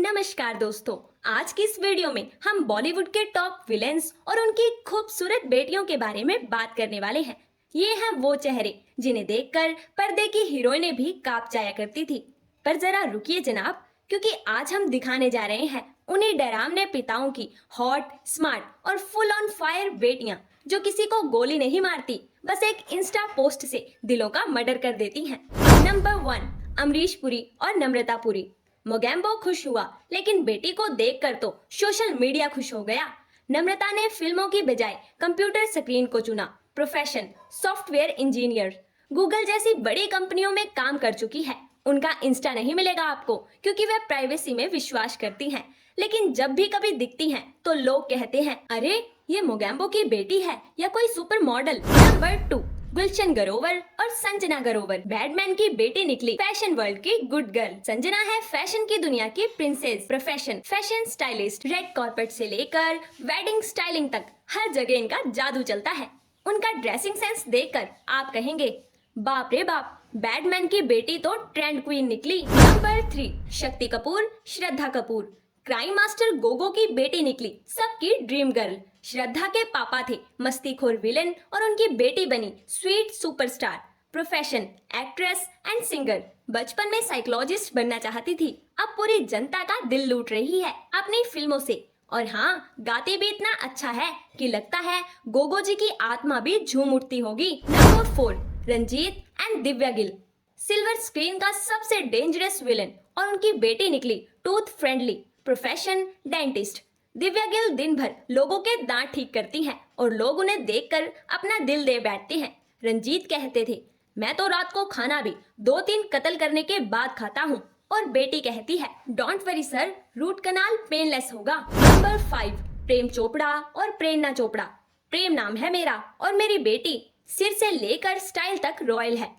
नमस्कार दोस्तों, आज की इस वीडियो में हम बॉलीवुड के टॉप विलेंस और उनकी खूबसूरत बेटियों के बारे में बात करने वाले हैं। ये हैं वो चेहरे जिन्हें देखकर पर्दे की हीरोइनें भी कांप जाया करती थी। पर जरा रुकिए जनाब, क्योंकि आज हम दिखाने जा रहे हैं उन्हीं डरावने पिताओं की हॉट, स्मार्ट और फुल ऑन फायर बेटियां जो किसी को गोली नहीं मारती, बस एक इंस्टा पोस्ट से दिलों का मर्डर कर देती हैं। नंबर 1, अमरीश पुरी और नम्रता पुरी। मोगैम्बो खुश हुआ, लेकिन बेटी को देखकर तो सोशल मीडिया खुश हो गया। नम्रता ने फिल्मों की बजाय कंप्यूटर स्क्रीन को चुना। प्रोफेशन सॉफ्टवेयर इंजीनियर, गूगल जैसी बड़ी कंपनियों में काम कर चुकी है। उनका इंस्टा नहीं मिलेगा आपको, क्योंकि वे प्राइवेसी में विश्वास करती हैं। लेकिन जब भी कभी दिखती हैं तो लोग कहते हैं, अरे ये मोगैम्बो की बेटी है या कोई सुपर मॉडल। नंबर 2, गुलशन ग्रोवर और संजना ग्रोवर। बैडमैन की बेटी निकली फैशन वर्ल्ड की गुड गर्ल। संजना है फैशन की दुनिया की princess. Profession fashion stylist. Red carpet से लेकर वेडिंग स्टाइलिंग तक हर जगह इनका जादू चलता है। उनका ड्रेसिंग सेंस देखकर आप कहेंगे, बाप रे बाप, बैडमैन की बेटी तो ट्रेंड क्वीन निकली। Number 3, Shakti Kapoor, Shraddha Kapoor. Crime master Gogo की बेटी निकली सबकी ड्रीम गर्ल। श्रद्धा के पापा थे मस्तीखोर विलेन और उनकी बेटी बनी sweet superstar. Profession actress and singer. बचपन में साइकोलॉजिस्ट बनना चाहती थी, अब पूरी जनता का दिल लूट रही है अपनी फिल्मों से। और हाँ, गाती भी इतना अच्छा है कि लगता है गोगो जी की आत्मा भी झूम उठती होगी। Number 4, Ranjeet and Divya Gill. Silver screen का सबसे डेंजरस विलेन और उनकी बेटी निकली tooth friendly. Profession dentist. Divya Gill दिन भर लोगों के दांत ठीक करती हैं और लोग उन्हें देखकर अपना दिल दे बैठते हैं। रंजीत कहते थे, मैं तो रात को खाना भी 2-3 कत्ल करने के बाद खाता हूँ। और बेटी कहती है, don't worry sir, root canal painless होगा। नंबर 5, प्रेम चोपड़ा और प्रेरणा चोपड़ा। प्रेम नाम है मेरा और मेरी बेटी सिर से लेकर स्टाइल तक रॉयल है।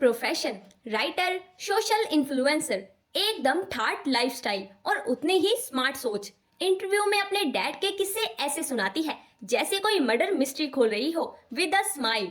Profession writer, social influencer. एकदम ठाट लाइफस्टाइल और उतने ही स्मार्ट सोच। इंटरव्यू में अपने डैड के किस्से ऐसे सुनाती है जैसे कोई मर्डर मिस्ट्री खोल रही हो with a smile.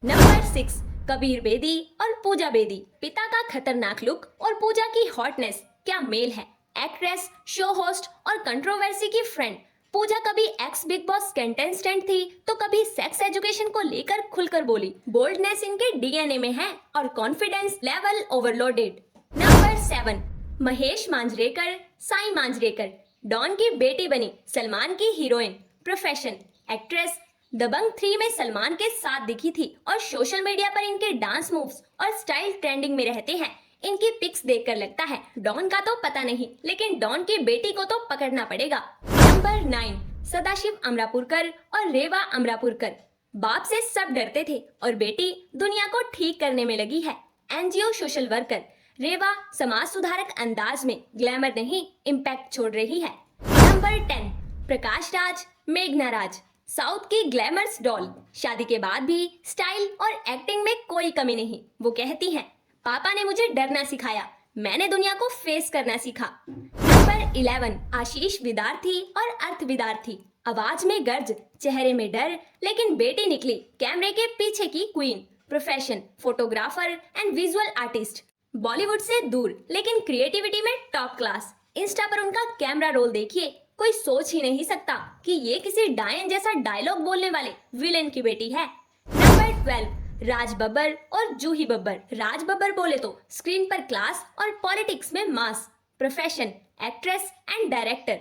Number 6, Kabir Bedi और पूजा बेदी। पिता का खतरनाक लुक और पूजा की हॉटनेस क्या मेल है। एक्ट्रेस, शो होस्ट और कंट्रोवर्सी की फ्रेंड। पूजा कभी एक्स बिग बॉस कंटेस्टेंट थी तो कभी सेक्स एजुकेशन को लेकर खुलकर बोली। बोल्डनेस इनके डीएनए में है और confidence level overloaded. Number 7, Mahesh Manjrekar, Sai Manjrekar. Don की बेटी बनी सलमान की हीरोइन। Profession actress. दबंग 3 में सलमान के साथ दिखी थी और सोशल मीडिया पर इनके डांस मूव्स और स्टाइल ट्रेंडिंग में रहते हैं। इनकी पिक्स देखकर लगता है डॉन का तो पता नहीं, लेकिन डॉन की बेटी को तो पकड़ना पड़ेगा। नंबर 9, सदाशिव अमरापुरकर और रेवा अमरापुरकर। बाप से सब डरते थे और बेटी दुनिया को ठीक करने में लगी है। NGO social worker. रेवा समाज सुधारक अंदाज में ग्लैमर नहीं इम्पैक्ट छोड़ रही है। नंबर 10, प्रकाश राज, मेघना राज। साउथ की ग्लैमर्स डॉल। शादी के बाद भी स्टाइल और एक्टिंग में कोई कमी नहीं। वो कहती हैं, पापा ने मुझे डरना सिखाया, मैंने दुनिया को फेस करना सीखा। नंबर 11, आशीष विद्यार्थी और अर्थ विद्यार्थी। आवाज में गर्ज, चेहरे में डर, लेकिन बेटी निकली कैमरे के पीछे की queen. Profession photographer and visual artist. Bollywood से दूर लेकिन क्रिएटिविटी में टॉप क्लास। इंस्टा पर उनका कैमरा रोल देखिए, कोई सोच ही नहीं सकता कि ये किसी डायन जैसा डायलॉग बोलने वाले विलेन की बेटी है। नंबर 12, राज बब्बर और जूही बब्बर। राज बब्बर बोले तो स्क्रीन पर क्लास और पॉलिटिक्स में mass. Profession actress and director.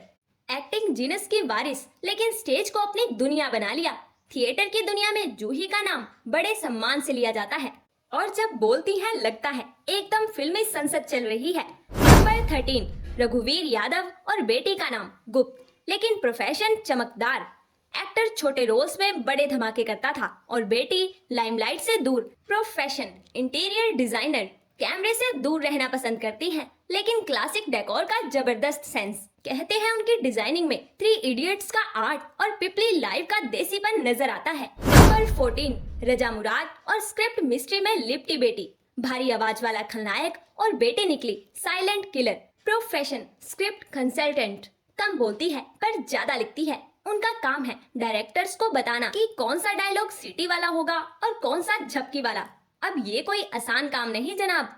Acting genes की वारिस, लेकिन स्टेज को अपनी दुनिया बना लिया। थिएटर की दुनिया में जूही का नाम बड़े सम्मान से लिया जाता है और जब बोलती हैं लगता है एकदम फिल्मी संसद चल रही है। नंबर 13, रघुवीर यादव और बेटी का नाम गुप्त, लेकिन प्रोफेशन चमकदार। एक्टर छोटे रोल्स में बड़े धमाके करता था और बेटी लाइमलाइट से दूर। Profession interior designer. कैमरे से दूर रहना पसंद करती हैं, लेकिन क्लासिक डेकोर का जबरदस्त सेंस। कहते हैं उनकी डिजाइनिंग में 3 इडियट्स का आर्ट और पिपली लाइव का देसीपन नजर आता है। नंबर 14, रजा मुराद और स्क्रिप्ट मिस्ट्री में लिपटी बेटी। भारी आवाज वाला खलनायक और बेटी निकली silent killer. Profession script consultant. कम बोलती है पर ज्यादा लिखती है। उनका काम है डायरेक्टर्स को बताना कि कौन सा डायलॉग सिटी वाला होगा और कौन सा झपकी वाला। अब ये कोई आसान काम नहीं जनाब।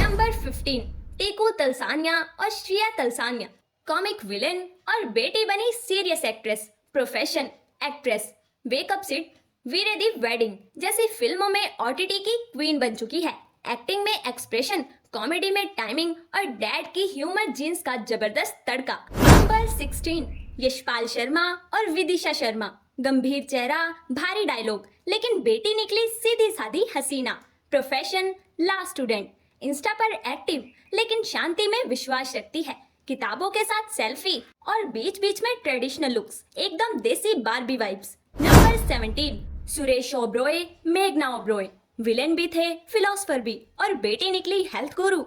नंबर 15, टेकू तलसानिया और श्रिया तलसानिया। कॉमिक विलेन और बेटी बनी serious actress. Profession actress. Wake up Sid, Veere Di wedding जैसी फिल्मों में ओटीटी की क्वीन बन चुकी है। एक्टिंग में एक्सप्रेशन, कॉमेडी में टाइमिंग और डैड की ह्यूमर जीन्स का जबरदस्त तड़का। नंबर 16, यशपाल शर्मा और विदिशा शर्मा। गंभीर चेहरा, भारी डायलॉग, लेकिन बेटी निकली सीधी सादी हसीना। Profession law student. इंस्टा पर एक्टिव, लेकिन शांति में विश्वास रखती है। किताबों के साथ सेल्फी और बीच बीच में ट्रेडिशनल लुक्स, एकदम देसी Barbie vibes. Number 17, Suresh Oberoi, मेघना ओबरॉय। विलेन भी थे, फिलोसफर भी, और बेटी निकली हेल्थ गुरु।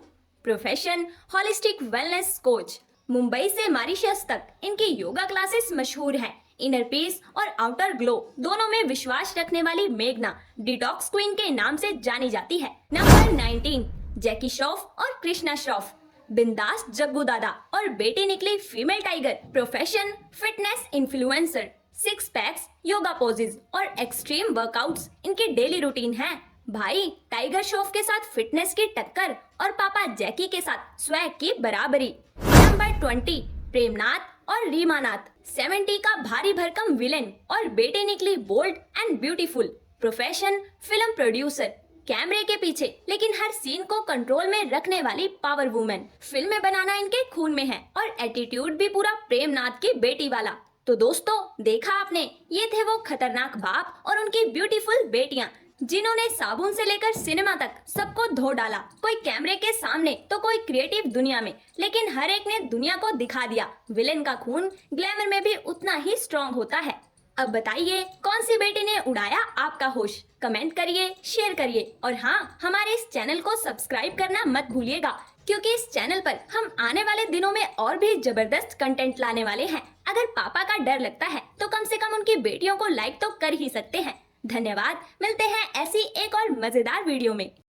Profession holistic wellness coach. Mumbai से मॉरिशस तक इनकी योगा क्लासेस मशहूर हैं। इनर पीस और आउटर ग्लो दोनों में विश्वास रखने वाली मेघना डिटॉक्स क्वीन के नाम से जानी जाती है। नंबर 19, जैकी श्रॉफ और कृष्णा श्रॉफ। बिंदास जग्गू दादा और बेटी निकली female tiger. Profession fitness influencer. Six packs, yoga poses और एक्सट्रीम वर्कआउट्स इनकी डेली रूटीन है। भाई टाइगर श्रॉफ के साथ फिटनेस की टक्कर और पापा जैकी के साथ स्वैग की बराबरी। नंबर 20, प्रेमनाथ और रीमानाथ। 70 का भारी भरकम विलेन और बेटी निकली bold and beautiful. Profession film producer. कैमरे के पीछे लेकिन हर सीन को कंट्रोल में रखने वाली पावर वुमेन। फिल्में बनाना इनके खून में है और एटीट्यूड भी पूरा प्रेमनाथ की बेटी वाला। तो दोस्तों देखा आपने, ये थे वो खतरनाक बाप और उनकी ब्यूटीफुल बेटियां जिन्होंने साबुन से लेकर सिनेमा तक सबको धो डाला। कोई कैमरे के सामने तो कोई क्रिएटिव दुनिया में, लेकिन हर एक ने दुनिया को दिखा दिया विलेन का खून ग्लैमर में भी उतना ही स्ट्रॉन्ग होता है। अब बताइए कौन सी बेटी ने उड़ाया आपका होश? कमेंट करिए, शेयर करिए और हाँ, हमारे इस चैनल को सब्सक्राइब करना मत भूलिएगा, क्योंकि इस चैनल पर हम आने वाले दिनों में और भी जबरदस्त कंटेंट लाने वाले हैं। अगर पापा का डर लगता है तो कम से कम उनकी बेटियों को लाइक तो कर ही सकते हैं। धन्यवाद, मिलते हैं ऐसी एक और मजेदार वीडियो में।